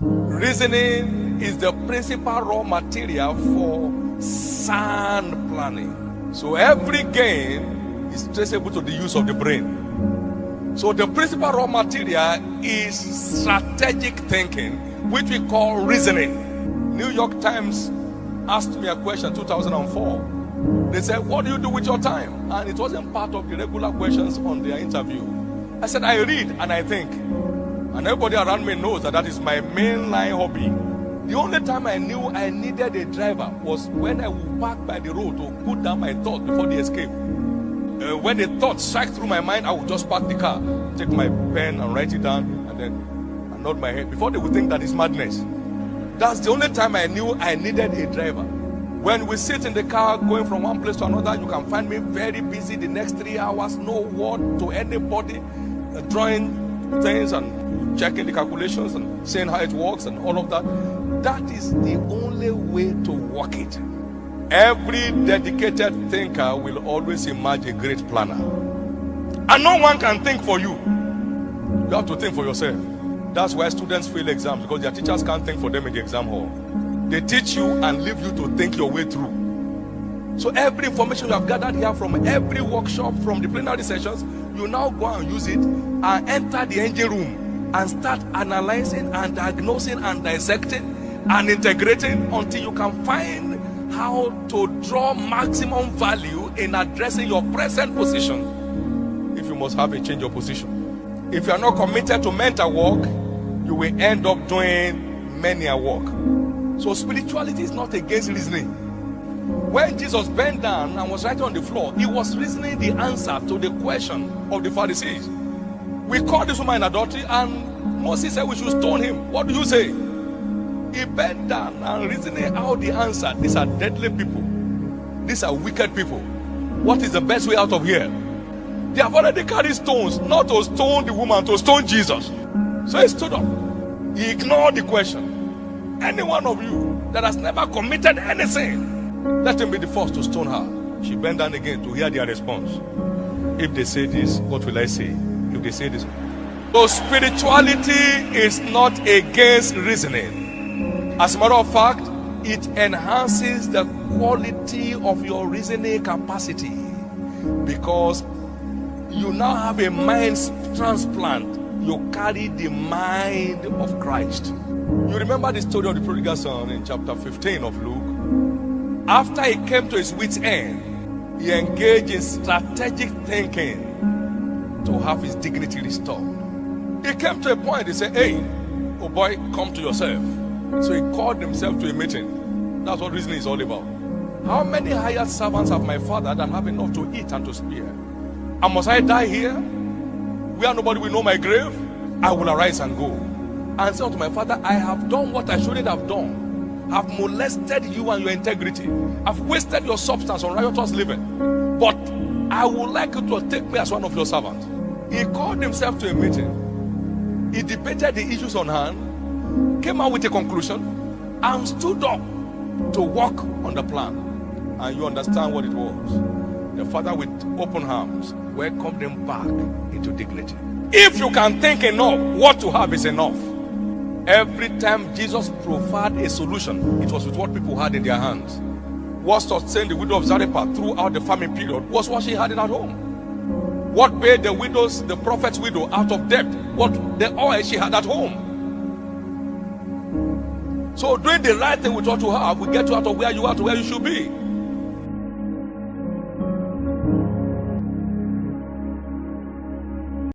Reasoning is the principal raw material for sound planning. So every gain is traceable to the use of the brain. So the principal raw material is strategic thinking, which we call reasoning. New York Times asked me a question in 2004. They said, what do you do with your time? And it wasn't part of the regular questions on their interview. I said, I read and I think. And everybody around me knows that is my mainline hobby. The only time I knew I needed a driver was when I would park by the road to put down my thoughts before the escape. When the thoughts strike through my mind, I would just park the car, take my pen and write it down, and then I nod my head before they would think that it's madness. That's the only time I knew I needed a driver. When we sit in the car going from one place to another, you can find me very busy the next 3 hours, no word to anybody, drawing things and checking the calculations and saying how it works and all of that. That is the only way to work it. Every dedicated thinker will always emerge a great planner. And no one can think for you. You have to think for yourself. That's why students fail exams, because their teachers can't think for them in the exam hall. They teach you and leave you to think your way through. So every information you have gathered here from every workshop, from the plenary sessions, you now go and use it and enter the engine room and start analyzing and diagnosing and dissecting and integrating until you can find how to draw maximum value in addressing your present position. If you must have a change of position. If you are not committed to mental work, you will end up doing menial work. So spirituality is not against reasoning. When Jesus bent down and was writing on the floor, he was reasoning the answer to the question of the Pharisees. We caught this woman in adultery and Moses said we should stone him. What do you say? He bent down and reasoning out the answer. These are deadly people. These are wicked people. What is the best way out of here? They have already carried stones, not to stone the woman, to stone Jesus. So he stood up. He ignored the question. Any one of you that has never committed any sin, let him be the first to stone her. She bent down again to hear their response. If they say this, what will I say? If they say this. So spirituality is not against reasoning. As a matter of fact, it enhances the quality of your reasoning capacity, because you now have a mind transplant. You carry the mind of Christ. You remember the story of the prodigal son in chapter 15 of Luke? After he came to his wit's end, he engaged in strategic thinking to have his dignity restored. He came to a point, he said, hey, oh boy, come to yourself. So he called himself to a meeting. That's what reasoning is all about. How many hired servants have my father that have enough to eat and to spare? And must I die here, where nobody will know my grave? I will arise and go. And say unto my father, I have done what I shouldn't have done. I've molested you and your integrity. I've wasted your substance on riotous living. But I would like you to take me as one of your servants. He called himself to a meeting. He debated the issues on hand, came out with a conclusion, and stood up to work on the plan. And you understand what it was. The father with open arms welcomed him back into dignity. If you can think enough, what you have is enough. Every time Jesus provided a solution, it was with what people had in their hands. What sustained the widow of Zarephath throughout the famine period was what she had in her home. What paid the widows, the prophet's widow, out of debt? What the oil she had at home. So doing the right thing with what you have will get you out of where you are to where you should be.